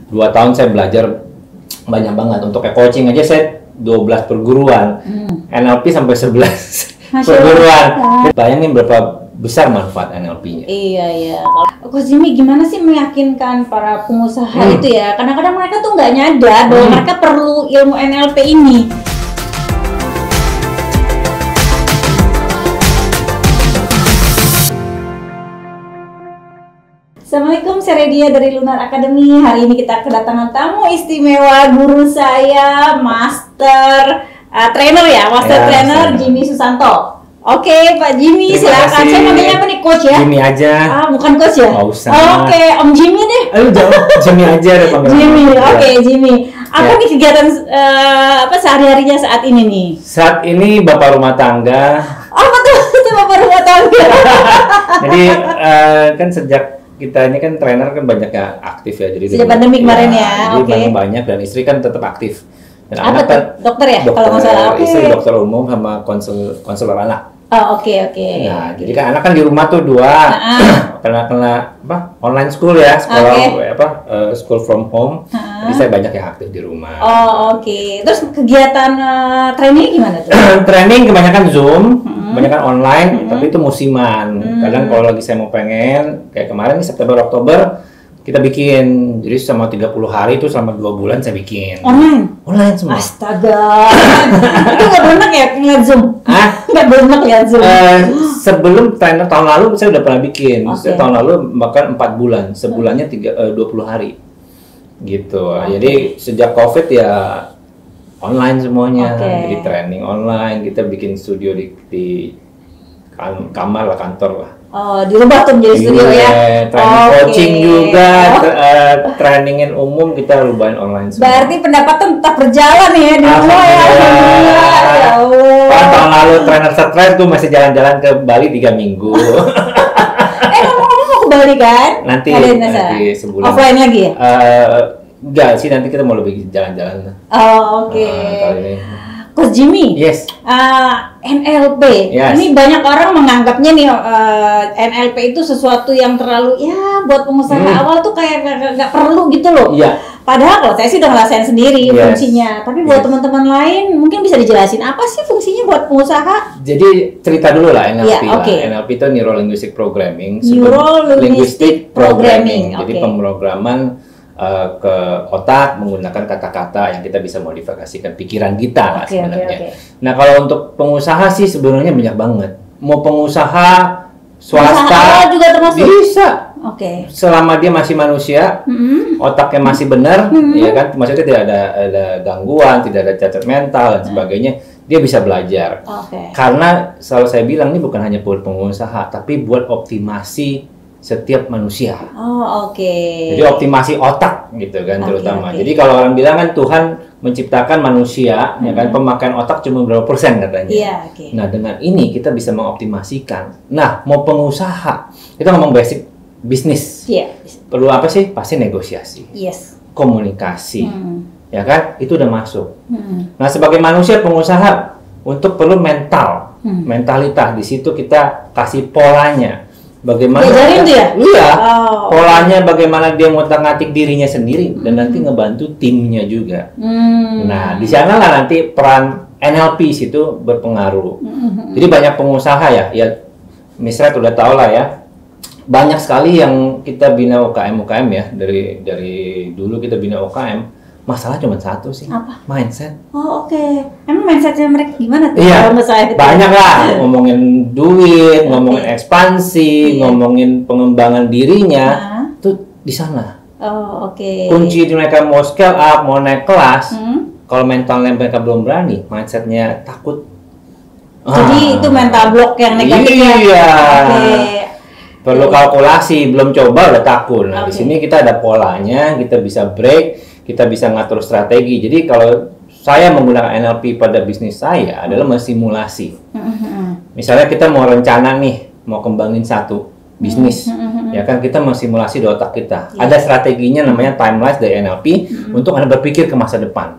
2 tahun saya belajar banyak banget. Untuk coaching aja saya 12 perguruan, NLP sampai 11 perguruan. Bayangin berapa besar manfaat NLP-nya. Iya. Coach Jimmy, gimana sih meyakinkan para pengusaha itu ya? Kadang-kadang mereka tuh nggak nyadar bahwa mereka perlu ilmu NLP ini. Assalamualaikum, saya Redia dari Lunar Academy. Hari ini kita kedatangan tamu istimewa, guru saya, master trainer ya, trainer Jimmy Susanto. Oke, Pak Jimmy, silakan. Saya manggilnya apa nih, Coach ya? Jimmy aja. Bukan Coach ya? Nggak usah. Oke, Om Jimmy deh. Jimmy aja deh panggilan. Jimmy, oke, Jimmy. Apa nih kegiatan sehari-harinya saat ini nih? Saat ini bapak rumah tangga. Apa tuh itu bapak rumah tangga? Jadi kan sejak kita ini kan trainer kan banyak yang aktif ya, jadi sejak pandemi kemarin ya, jadi banyak dan istri kan tetap aktif. Dan apa tuh? Dokter ya? Kalau nggak salah. Istri dokter umum sama konselor anak. Oh, oke. Nah, jadi kan anak kan di rumah tuh dua, kena online school ya, sekolah school from home. Jadi saya banyak yang aktif di rumah. Oh, oke. Terus kegiatan training gimana tuh? Training kebanyakan Zoom, kebanyakan online, tapi itu musiman. Kadang kalau lagi saya mau pengen, kayak kemarin nih September Oktober kita bikin, jadi selama 30 hari itu selama 2 bulan saya bikin. Online semua. Astaga. Itu nggak bener ya ngeliat Zoom? Nggak bener lihat Zoom. Sebelum trainer tahun lalu saya udah pernah bikin. Saya tahun lalu bahkan 4 bulan, sebulannya 20 hari. Gitu. Jadi sejak COVID ya online semuanya. Jadi training online, kita bikin studio di kamar lah, kantor lah. Oh, dirubah tuh menjadi studio ya? Training coaching juga, trainingin umum kita rubahin online semua. Berarti pendapatan tetap berjalan ya di rumah ya? Ya Allah. Tahun lalu trainer stres tuh masih jalan-jalan ke Bali 3 minggu. Ngomong-ngomong mau ke Bali kan? Nanti sebulan. Offline lagi ya? Enggak sih, nanti kita mau lebih jalan-jalan. Oh, oke. Kali ini. Coach Jimmy, yes. NLP, ini banyak orang menganggapnya nih NLP itu sesuatu yang terlalu buat pengusaha awal tuh kayak nggak perlu gitu loh. Padahal kalau saya sih udah ngerasain sendiri fungsinya, tapi buat teman-teman lain mungkin bisa dijelasin apa sih fungsinya buat pengusaha? Jadi cerita dulu lah NLP NLP itu Neuro Linguistic Programming. Jadi pemrograman ke otak menggunakan kata-kata yang kita bisa modifikasikan pikiran kita sebenarnya. Nah, kalau untuk pengusaha sih sebenarnya banyak banget. Mau pengusaha swasta juga termasuk? Bisa. Selama dia masih manusia, otaknya masih benar, ya kan? Maksudnya tidak ada gangguan, tidak ada cacat mental dan sebagainya, dia bisa belajar. Karena selalu saya bilang ini bukan hanya buat pengusaha, tapi buat optimasi setiap manusia. Jadi optimasi otak gitu kan terutama. Jadi kalau orang bilang kan Tuhan menciptakan manusia, ya kan pemakaian otak cuma berapa persen katanya. Nah, dengan ini kita bisa mengoptimasikan. Nah, mau pengusaha, kita ngomong basic bisnis. Perlu apa sih? Pasti negosiasi. Komunikasi. Ya kan? Itu udah masuk. Nah, sebagai manusia pengusaha untuk perlu mental. Mentalitas di situ kita kasih polanya. Bagaimana polanya, bagaimana dia ngotak-ngatik dirinya sendiri dan nanti ngebantu timnya juga. Nah, di sana lah nanti peran NLP situ berpengaruh. Jadi banyak pengusaha ya Misret udah tahu lah ya, banyak sekali yang kita bina UKM ya, dari dulu kita bina UKM. Masalah cuma satu sih. Apa? Mindset. Emang mindsetnya mereka gimana tuh? Banyak lah, ngomongin duit, ngomongin ekspansi, ngomongin pengembangan dirinya, tuh di sana. Kunci mereka mau scale up, mau naik kelas, kalau mentalnya mereka belum berani, mindsetnya takut. Jadi itu mental block yang negatif. Perlu kalkulasi, belum coba udah takut. Nah, di sini kita ada polanya, kita bisa break. Kita bisa ngatur strategi. Jadi kalau saya menggunakan NLP pada bisnis saya adalah mensimulasi. Misalnya kita mau rencana nih, mau kembangin satu bisnis, ya kan kita mensimulasi di otak kita. Ada strateginya namanya timelines dari NLP untuk Anda berpikir ke masa depan.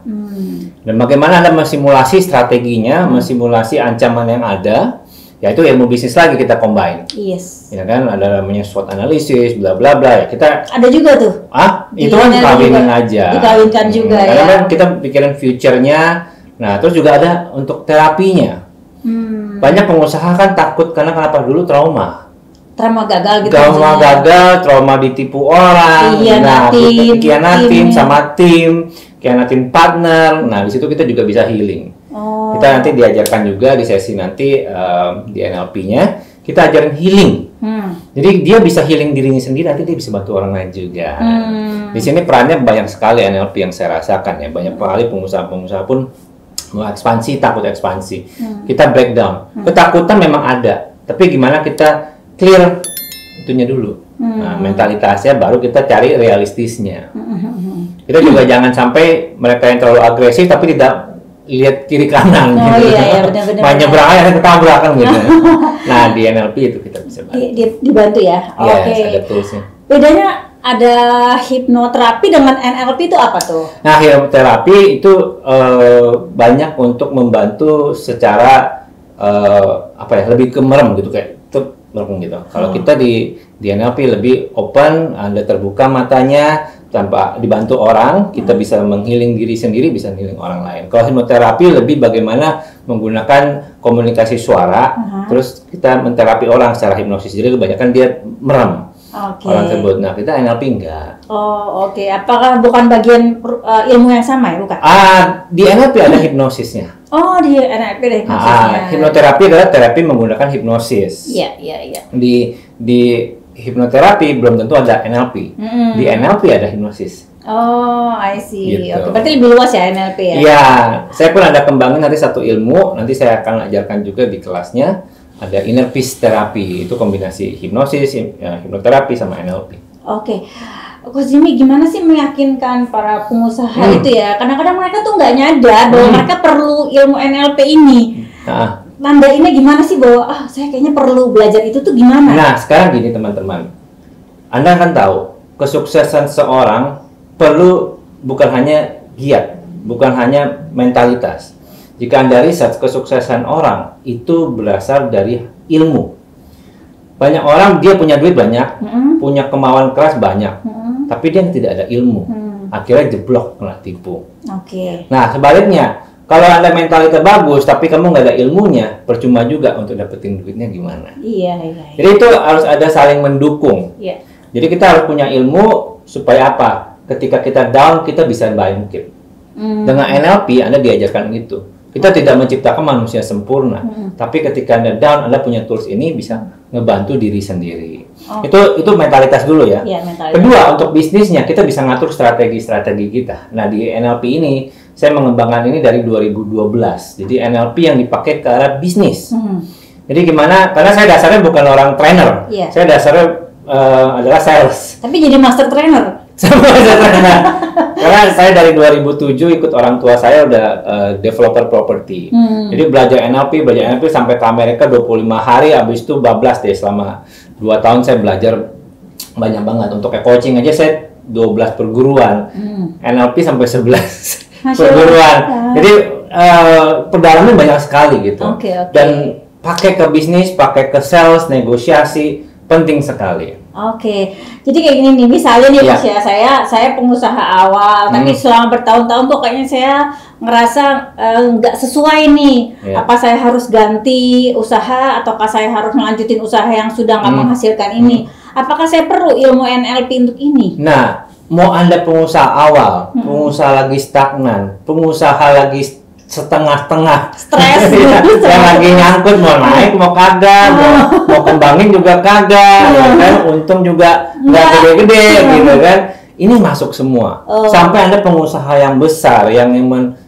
Dan bagaimana Anda mensimulasi strateginya, mensimulasi ancaman yang ada, Ya itu ilmu bisnis lagi kita combine. Yes. Ya kan, ada namanya SWOT analysis, bla bla bla. Kita ada juga tuh. Itu kan dikawinin aja. Dikawinkan juga ya. Karena kan kita pikirin future-nya. Nah, terus juga ada untuk terapinya. Banyak pengusaha kan takut karena kenapa dulu trauma gagal gitu. Trauma ditipu orang. Khianatin sama tim, khianatin partner. Nah, di situ kita juga bisa healing. Kita nanti diajarkan juga di sesi nanti di NLP-nya kita ajarin healing. Jadi dia bisa healing dirinya sendiri, nanti dia bisa bantu orang lain juga. Di sini perannya banyak sekali NLP yang saya rasakan ya. Banyak sekali pengusaha-pengusaha pun mau ekspansi, takut ekspansi. Kita breakdown. Ketakutan memang ada, tapi gimana kita clear itunya dulu. Nah, mentalitasnya baru kita cari realistisnya. Kita juga jangan sampai mereka yang terlalu agresif tapi tidak lihat kiri kanan gitu. Benar-benar. Main nyebrang aja ketabrakan gitu. Nah, di NLP itu kita bisa bantu. Dibantu ya. Oke. Ada toolsnya. Bedanya ada hipnoterapi dengan NLP itu apa tuh? Nah, hipnoterapi itu banyak untuk membantu secara lebih ke merem gitu, kayak merem gitu. Kalau kita di NLP lebih open, Anda terbuka matanya tanpa dibantu orang, kita bisa menghealing diri sendiri, bisa healing orang lain. Kalau hipnoterapi lebih bagaimana menggunakan komunikasi suara, terus kita menterapi orang secara hipnosis. Jadi kebanyakan dia merem orang tersebut. Nah, kita NLP enggak. Oke. Apakah bukan bagian ilmu yang sama ya, bukan? Di NLP ada hipnosisnya. Di NLP ada hipnosisnya. Hipnoterapi adalah terapi menggunakan hipnosis. Iya. Di hipnoterapi belum tentu ada NLP. Di NLP ada hipnosis. I see. Gitu. Oke, berarti lebih luas ya NLP ya? Iya, saya pun ada kembangin nanti satu ilmu, nanti saya akan ajarkan juga di kelasnya. Ada inner peace terapi, itu kombinasi hipnosis, hipnoterapi sama NLP. Oke. Coach Jimmy, gimana sih meyakinkan para pengusaha itu ya? Kadang-kadang mereka tuh nggak nyadar bahwa mereka perlu ilmu NLP ini. Nandainnya gimana sih bahwa saya kayaknya perlu belajar itu tuh gimana? Nah, sekarang gini teman-teman. Anda kan tahu, kesuksesan seorang perlu bukan hanya giat, bukan hanya mentalitas. Jika Anda riset, kesuksesan orang itu berasal dari ilmu. Banyak orang dia punya duit banyak, punya kemauan keras banyak, tapi dia tidak ada ilmu. Akhirnya jeblok, kena tipu. Nah, sebaliknya, kalau Anda mentalitas bagus, tapi kamu nggak ada ilmunya, percuma juga untuk dapetin duitnya gimana. Iya. Jadi itu harus ada saling mendukung. Iya. Jadi kita harus punya ilmu supaya apa? Ketika kita down, kita bisa bangkit. Dengan NLP, Anda diajarkan itu. Kita tidak menciptakan manusia sempurna, tapi ketika Anda down, Anda punya tools ini bisa ngebantu diri sendiri. Itu mentalitas dulu ya. Kedua, untuk bisnisnya kita bisa ngatur strategi kita. Nah, di NLP ini saya mengembangkan ini dari 2012. Jadi NLP yang dipakai ke arah bisnis. Jadi gimana? Karena saya dasarnya bukan orang trainer. Saya dasarnya adalah sales. Tapi jadi master trainer. Karena saya dari 2007 ikut orang tua saya udah developer properti. Jadi belajar NLP sampai ke Amerika 25 hari, habis itu bablas deh selama 2 tahun saya belajar banyak banget. Untuk coaching aja saya 12 perguruan. NLP sampai 11 perguruan. Jadi pedalaman banyak sekali gitu. Dan pakai ke bisnis, pakai ke sales, negosiasi, penting sekali. Jadi kayak gini nih, misalnya nih Mas ya, saya pengusaha awal, tapi selama bertahun-tahun kok kayaknya saya ngerasa nggak sesuai nih. Apa saya harus ganti usaha, ataukah saya harus melanjutin usaha yang sudah nggak menghasilkan ini? Apakah saya perlu ilmu NLP untuk ini? Nah, mau Anda pengusaha awal, pengusaha lagi stagnan, pengusaha lagi setengah-setengah, stres yang lagi nyangkut, mau naik mau kagak, mau kembangin juga kagak, kan? Untung juga nggak gede-gede gitu kan. Ini masuk semua. Sampai Anda pengusaha yang besar, yang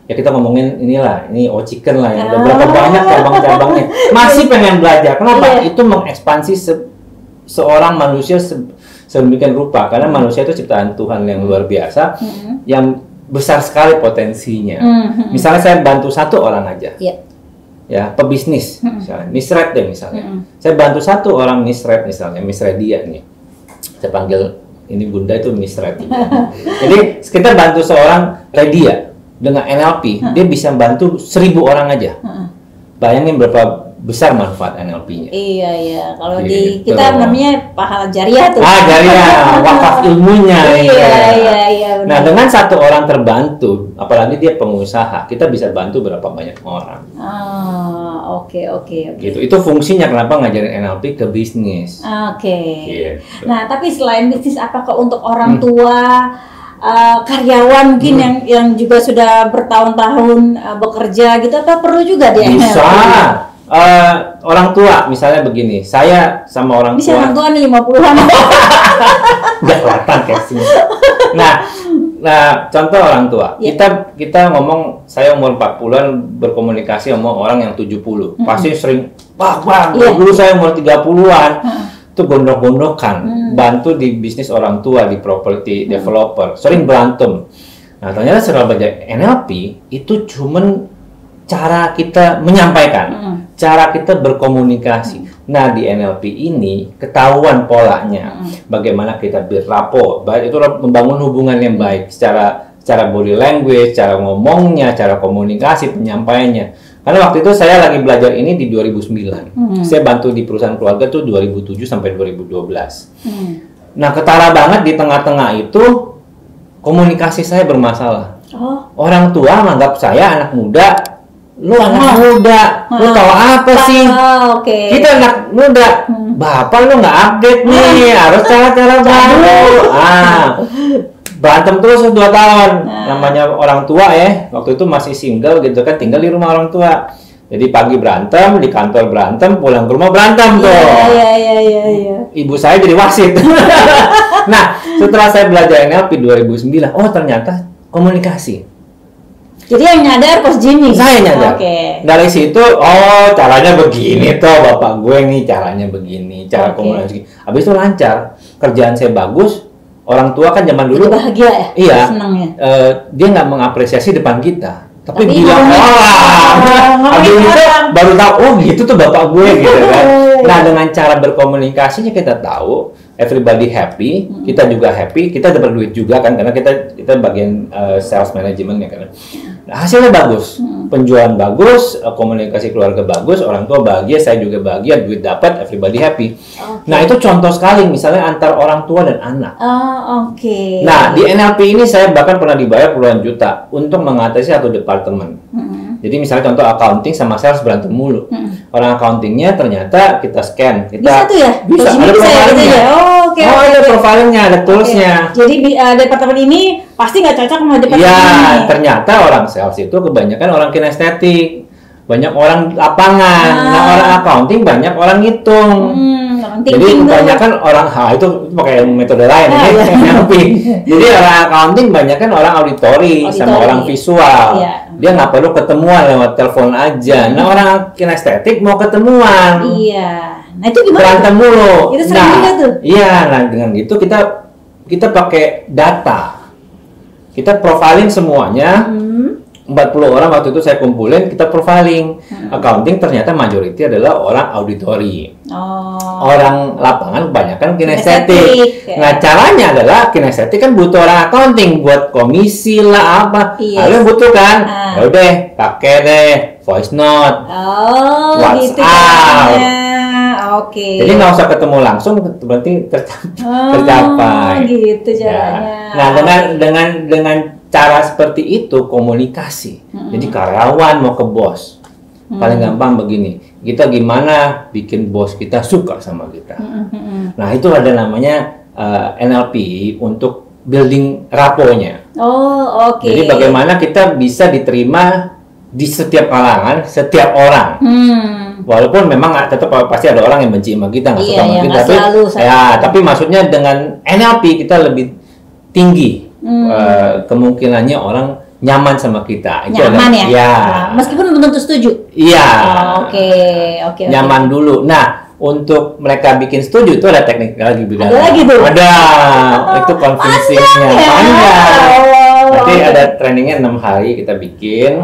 ya kita ngomongin inilah, ini Chicken lah, yang udah berapa banyak cabang-cabangnya, masih pengen belajar. Kenapa? Itu mengekspansi seorang manusia sedemikian rupa, karena manusia itu ciptaan Tuhan yang luar biasa, yang besar sekali potensinya. Misalnya saya bantu satu orang aja, ya pebisnis, misalnya misret deh misalnya. Saya bantu satu orang misret misalnya, misredia nih. Saya panggil ini bunda itu misret. Jadi kita bantu seorang redia dengan NLP, dia bisa bantu 1000 orang aja. Bayangin berapa besar manfaat NLP-nya. Iya. Kalau di kita namanya pahala jariah tuh. Jariah, wakaf ilmunya. Iya. Nah, dengan satu orang terbantu, apalagi dia pengusaha, kita bisa bantu berapa banyak orang. Oke. Gitu. Itu fungsinya kenapa ngajarin NLP ke bisnis. Gitu. Nah, tapi selain bisnis, apakah untuk orang tua, karyawan mungkin yang juga sudah bertahun-tahun bekerja gitu, apa perlu juga dia? Bisa. Orang tua misalnya begini, saya sama orang tua. Bisa orang tua nih 50-an. Nggak kelihatan casing. Nah, contoh orang tua. Kita ngomong, saya umur 40-an berkomunikasi sama orang yang 70. Pasti sering, Bang, dulu saya umur 30-an. Itu gondok-gondokan, bantu di bisnis orang tua, di property developer, sering berantem. Nah, ternyata setelah belajar NLP itu cuman cara kita menyampaikan, cara kita berkomunikasi. Nah, di NLP ini ketahuan polanya, bagaimana kita berrapo, baik itu membangun hubungan yang baik secara body language, cara ngomongnya, cara komunikasi, penyampaiannya. Karena waktu itu saya lagi belajar ini di 2009. Saya bantu di perusahaan keluarga tuh 2007 sampai 2012. Nah, ketara banget di tengah-tengah itu komunikasi saya bermasalah. Orang tua menganggap saya anak muda. Lu anak muda, lu tahu apa sih? Kita anak muda. Bapak lu nggak update nih, harus cara-cara baru. Berantem terus 2 tahun. Namanya orang tua ya, waktu itu masih single gitu kan, tinggal di rumah orang tua. Jadi pagi berantem, di kantor berantem, pulang ke rumah berantem tuh. Iya. Ibu saya jadi wasit. Nah, setelah saya belajar NLP 2009, ternyata komunikasi. Jadi yang nyadar Coach Jimmy? Saya nyadar. Dari situ, caranya begini toh, bapak gue nih caranya begini, cara komunikasi. Habis itu lancar, kerjaan saya bagus. Orang tua kan zaman dulu bahagia ya? Iya. Senang ya? Dia nggak mengapresiasi depan kita, tapi bilang orang. Habis itu baru tahu, gitu tuh bapak gue gitu kan. Nah, dengan cara berkomunikasinya kita tahu everybody happy, kita juga happy, kita dapat duit juga kan, karena kita bagian sales management ya kan. Nah, hasilnya bagus, penjualan bagus, komunikasi keluarga bagus, orang tua bahagia, saya juga bahagia, duit dapat, everybody happy. Nah, itu contoh sekali misalnya antar orang tua dan anak. Nah, di NLP ini saya bahkan pernah dibayar puluhan juta untuk mengatasi satu departemen. Jadi misalnya contoh accounting sama sales berantem mulu. Orang accountingnya ternyata kita scan. Bisa tuh ya? Bisa, ada profilingnya. Ada profilingnya, ada toolsnya. Jadi departemen ini pasti nggak cocok sama departemen ini. Ternyata orang sales itu kebanyakan orang kinestetik. Banyak orang lapangan. Nah, orang accounting banyak orang ngitung. Jadi kebanyakan orang itu pakai metode lain NLP. Jadi orang accounting kebanyakan orang auditori sama orang visual. Dia nggak perlu ketemuan lewat telepon aja. Nah, orang kinestetik mau ketemuan. Nah, itu gimana? Berantem mulu. Itu sering juga tuh. Nah dengan gitu kita pakai data. Kita profiling semuanya. 40 orang waktu itu saya kumpulin, kita profiling. Accounting ternyata majority adalah orang auditori. Orang lapangan kebanyakan kinestetik. Nah, caranya adalah kinestetik kan butuh orang accounting buat komisi lah apa. Lalu butuh kan? Ya udah, pakai deh voice note. WhatsApp. Jadi nggak usah ketemu langsung, berarti tercapai. Gitu caranya. Nah, dengan cara seperti itu komunikasi. Jadi karyawan mau ke bos, paling gampang begini. Kita gimana bikin bos kita suka sama kita. Nah, itu ada namanya NLP untuk building raponya. Jadi bagaimana kita bisa diterima di setiap kalangan, setiap orang. Walaupun memang tetap pasti ada orang yang benci sama kita, nggak suka sama kita. Tapi maksudnya dengan NLP kita lebih tinggi. Kemungkinannya orang nyaman sama kita. Nyaman ya? Meskipun belum tentu setuju? Iya. Oke. Nyaman dulu. Nah, untuk mereka bikin setuju itu ada teknik lagi. Ada lagi tuh? Ada. Itu convincing-nya. Panjang. Nanti ada trainingnya 6 hari kita bikin.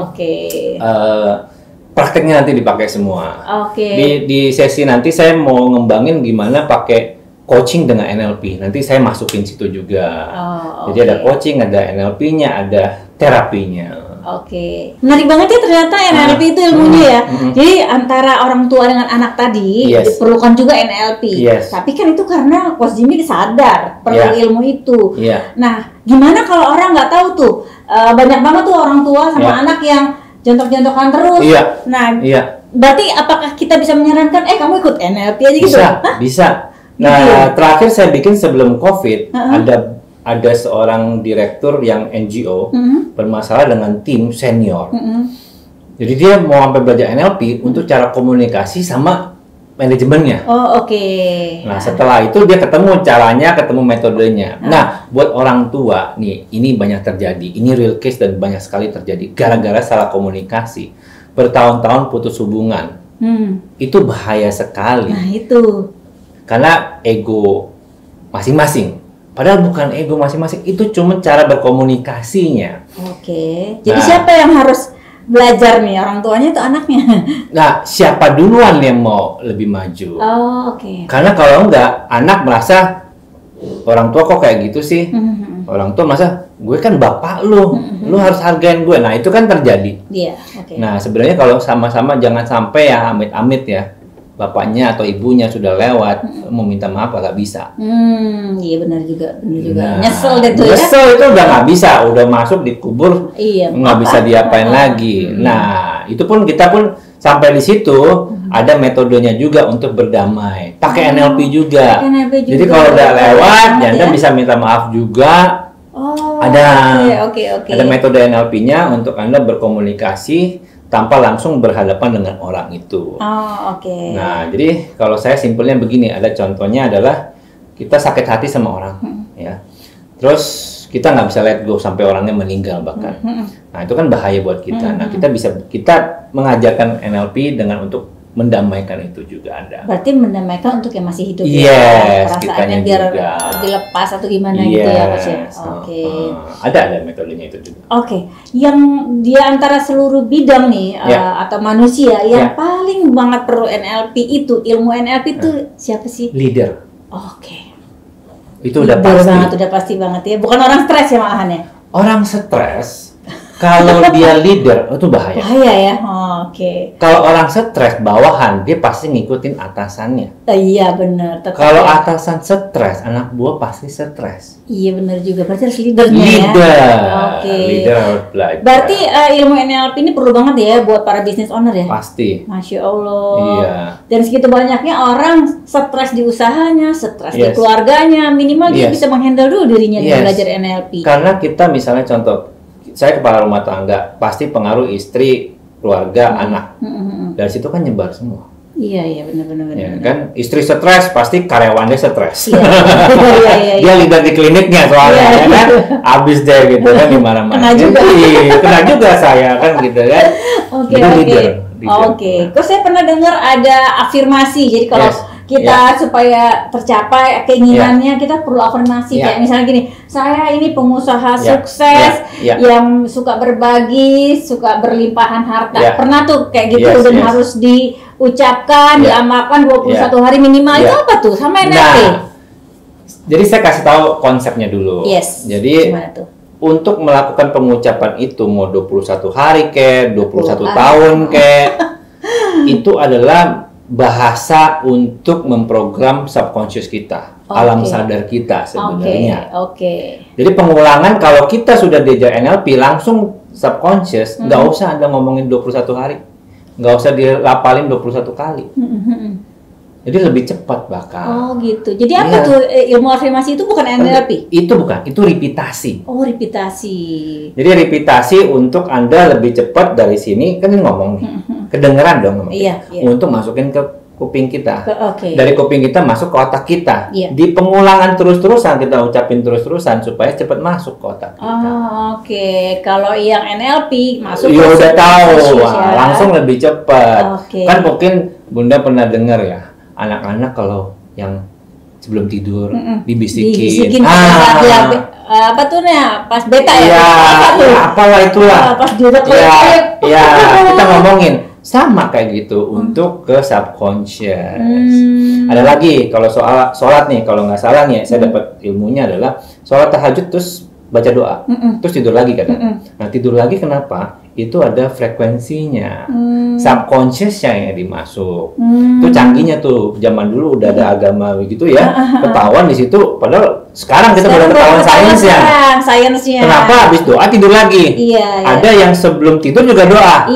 Prakteknya nanti dipakai semua. Di sesi nanti saya mau ngembangin gimana pakai coaching dengan NLP. Nanti saya masukin situ juga. Jadi ada coaching, ada NLP-nya, ada terapinya. Oke. Menarik banget ya ternyata NLP itu ilmunya ya. Jadi antara orang tua dengan anak tadi diperlukan juga NLP. Tapi kan itu karena Coach Jimmy sadar perlu ilmu itu. Nah, gimana kalau orang nggak tahu tuh? Banyak banget tuh orang tua sama anak yang jontok-jontokan terus. Nah, berarti apakah kita bisa menyarankan, kamu ikut NLP aja gitu? Bisa. Nah, terakhir saya bikin sebelum COVID, ada seorang direktur yang NGO bermasalah dengan tim senior. Jadi dia mau sampai belajar NLP untuk cara komunikasi sama manajemennya. Nah, setelah itu dia ketemu caranya, ketemu metodenya. Nah, buat orang tua nih, ini banyak terjadi. Ini real case dan banyak sekali terjadi gara-gara salah komunikasi. Bertahun-tahun putus hubungan. Itu bahaya sekali. Nah, itu. Karena ego masing-masing. Padahal bukan ego masing-masing, itu cuma cara berkomunikasinya. Jadi siapa yang harus belajar nih? Orang tuanya atau anaknya? Nah, siapa duluan yang mau lebih maju? Karena kalau enggak, anak merasa orang tua kok kayak gitu sih. Orang tua merasa, gue kan bapak lu harus hargain gue. Nah, itu kan terjadi. Nah, sebenarnya kalau sama-sama jangan sampai ya amit-amit ya. Bapaknya atau ibunya sudah lewat, mau minta maaf nggak bisa. Iya benar juga. Nah, nyesel deh tuh ya. Nyesel itu udah nggak bisa, udah masuk dikubur, nggak bisa diapain lagi. Nah, itu pun kita pun sampai di situ ada metodenya juga untuk berdamai. Pakai NLP juga. Jadi kalau udah lewat, Anda bisa minta maaf juga. Ada metode NLP-nya untuk Anda berkomunikasi tanpa langsung berhadapan dengan orang itu. Nah, jadi kalau saya simpelnya begini, ada contohnya adalah kita sakit hati sama orang, ya. Terus kita nggak bisa let go sampai orangnya meninggal bahkan. Nah, itu kan bahaya buat kita. Nah, kita mengajarkan NLP dengan untuk mendamaikan itu juga Anda. Berarti mendamaikan untuk yang masih hidup perasaannya biar juga dilepas atau gimana gitu ya Mas ya. Ada metodenya itu juga. Yang di antara seluruh bidang nih atau manusia yang paling banget perlu NLP itu, ilmu NLP itu siapa sih? Leader. Itu udah pasti. Udah pasti banget ya. Bukan orang stres ya malahan ya. Orang stres kalau dia leader itu bahaya. Bahaya ya. Kalau orang stres bawahan dia pasti ngikutin atasannya. Iya benar. Kalau atasan stres, anak buah pasti stres. Iya benar juga. Berarti harus leadernya Leader harus belajar. Berarti ilmu NLP ini perlu banget ya buat para business owner ya. Pasti. Masya Allah. Dan segitu banyaknya orang stres di usahanya, stres di keluarganya. Minimal dia bisa menghandle dulu dirinya dengan belajar NLP. Karena kita misalnya contoh, saya kepala rumah tangga, pasti pengaruh istri, keluarga, anak. Dari situ kan nyebar semua. Iya benar. Ya, kan istri stres, pasti karyawannya stres. Dia leader di kliniknya soalnya, kan? Abis deh gitu kan di mana-mana. Kena juga saya kan gitu kan. Leader. Terus saya pernah dengar ada afirmasi. Jadi kalau kita supaya tercapai keinginannya kita perlu afirmasi kayak misalnya gini, saya ini pengusaha sukses yang suka berbagi, suka berlimpahan harta. Pernah tuh kayak gitu dan harus diucapkan, diamalkan 21 hari minimal. Itu apa tuh sama NLP? Jadi saya kasih tahu konsepnya dulu. Jadi untuk melakukan pengucapan itu mau 21 hari ke 21 tahun ke itu adalah bahasa untuk memprogram subconscious kita, alam sadar kita sebenarnya. Jadi pengulangan kalau kita sudah diajar NLP langsung subconscious, nggak usah Anda ngomongin 21 hari, nggak usah dilapalin 21 kali. Jadi lebih cepat bahkan. Gitu. Jadi apa tuh ilmu afirmasi itu bukan NLP? Itu bukan, itu repitasi. Repitasi. Jadi repitasi untuk Anda lebih cepat dari sini, kan ngomong nih. Kedengeran dong untuk masukin ke kuping kita. Dari kuping kita masuk ke otak kita. Di pengulangan terus-terusan kita ucapin terus-terusan supaya cepat masuk ke otak kita. Kalau yang NLP masuk ya udah tahu, langsung lebih cepat. Kan mungkin Bunda pernah dengar ya, anak-anak kalau yang sebelum tidur dibisikin. Apa tuh pas beta ya? Apalah itulah. Pas dia kita ngomongin sama kayak gitu untuk ke subconscious. Ada lagi kalau soal sholat nih, kalau nggak salah nih saya dapat ilmunya adalah sholat tahajud terus baca doa, terus tidur lagi kan? Nah tidur lagi kenapa? Itu ada frekuensinya, subconsciousnya yang dimasuk. Itu canggihnya tuh, zaman dulu udah ada agama begitu ya, ketahuan di situ. Padahal sekarang kita baru ketahuan sainsnya. Kenapa? Habis doa tidur lagi. Ada yang sebelum tidur juga doa.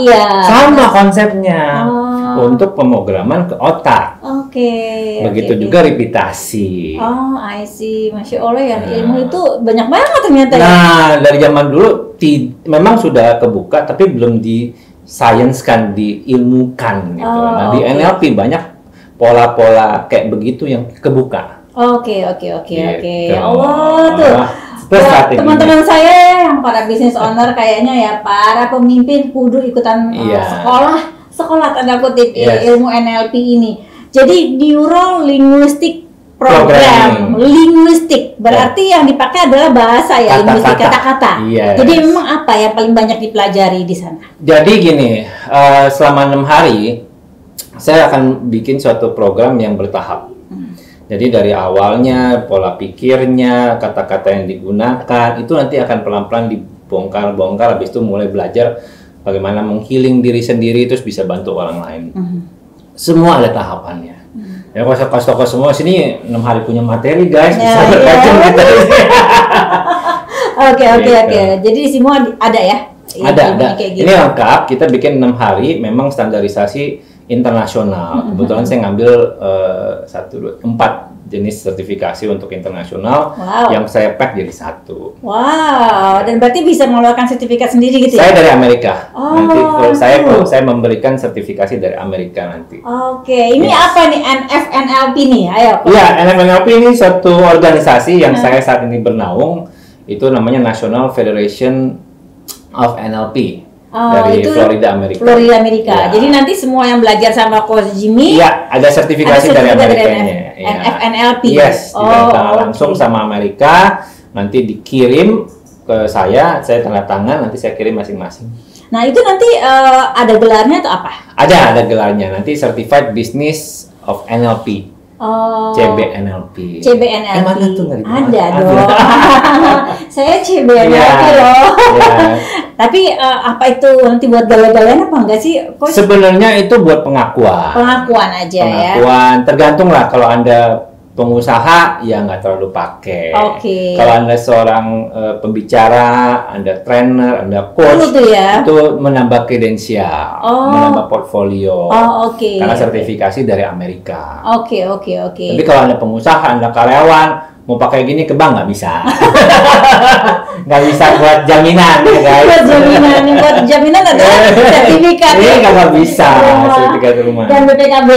Sama konsepnya. Untuk pemrograman ke otak. Begitu juga repitasi. I see. Masya Allah ya, ilmu itu banyak banget ternyata. Nah, dari zaman dulu memang sudah kebuka, tapi belum disainskan, diilmukan gitu. Nah, di NLP banyak pola-pola kayak begitu yang kebuka. Oke. Allah tuh. Teman-teman saya yang para business owner kayaknya ya, para pemimpin kudu ikutan sekolah tanda kutip ilmu NLP ini. Jadi Neuro Linguistic Program. Linguistik berarti yang dipakai adalah bahasa ya, linguistik kata-kata. Jadi memang apa yang paling banyak dipelajari di sana? Jadi gini, selama 6 hari saya akan bikin suatu program yang bertahap. Jadi dari awalnya pola pikirnya, kata-kata yang digunakan itu nanti akan pelan-pelan dibongkar, habis itu mulai belajar bagaimana menghealing diri sendiri, terus bisa bantu orang lain. Semua ada tahapannya. Ya kos semua sini 6 hari punya materi guys, bisa berkacung kita. Oke. Jadi semua ada ya? Ada. Ini lengkap. Kita bikin 6 hari, memang standarisasi internasional. Kebetulan saya ngambil 4 jenis sertifikasi untuk internasional yang saya pack jadi 1. Dan berarti bisa mengeluarkan sertifikat sendiri gitu ya? Saya dari Amerika. Nanti kalau saya memberikan sertifikasi dari Amerika nanti. Ini apa nih NFNLP nih? Ayo. Iya, NFNLP ini satu organisasi yang saya saat ini bernaung. Itu namanya National Federation of NLP. Dari Florida, Amerika. Ya. Jadi nanti semua yang belajar sama Coach Jimmy, ada sertifikasi dari Amerikanya. NFNLP. Yes, langsung sama Amerika, nanti dikirim ke saya tanda tangan, nanti saya kirim masing-masing. Nah itu nanti ada gelarnya atau apa? Ada gelarnya, nanti Certified Business of NLP. CBNLP. Mana tuh ada dong. Saya CBNLP loh. Tapi apa itu nanti buat galau-galauan apa enggak sih, Coach? Sebenarnya itu buat pengakuan. Pengakuan aja ya. Tergantung lah, kalau Anda pengusaha ya nggak terlalu pakai. Kalau Anda seorang pembicara, Anda trainer, Anda coach, itu menambah kredensial, menambah portfolio. Karena sertifikasi dari Amerika. Tapi kalau Anda pengusaha, Anda karyawan, mau pakai gini ke bank nggak bisa. Nggak bisa buat jaminan ya guys. Buat jaminan ada sertifikat. Ini nggak bisa sertifikat rumah. Dan BPKB.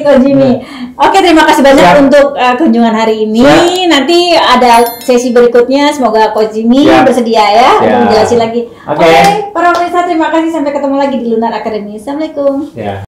Coach Jimmy. Terima kasih banyak untuk kunjungan hari ini. Nanti ada sesi berikutnya. Semoga Coach Jimmy bersedia ya untuk menjelaskan lagi. Para pemirsa, terima kasih. Sampai ketemu lagi di Lunar Academy. Assalamualaikum.